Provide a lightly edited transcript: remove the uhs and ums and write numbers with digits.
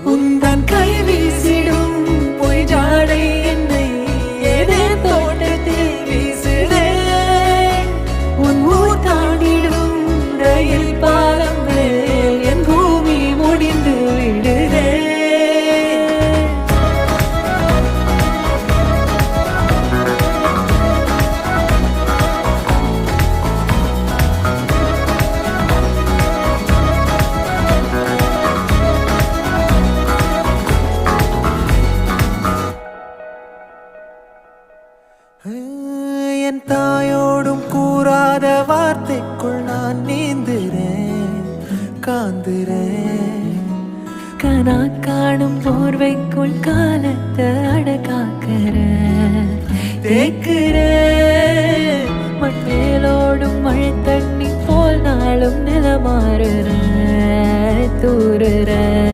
உந்தன் கை வீசிடும் பொய் ஜாடை என்னை ஏதே தோட்டத்தில் வீசுதே. உன் ஊர் தாண்டிடும் ரயில் பாலம் மேல் என் பூமி முடிந்து விடுதே. என் தாயோடும் கூறாத வார்த்தைக்குள் நான் நீந்துறேன், காந்துறேன். கனா காணும் போர்வைக்குள் காலத்தை அடக்காக்கிற தேக்குற. மண்ணேலோடும் மழை தண்ணி போல் நாளும் நிலமாறுற தூறுற.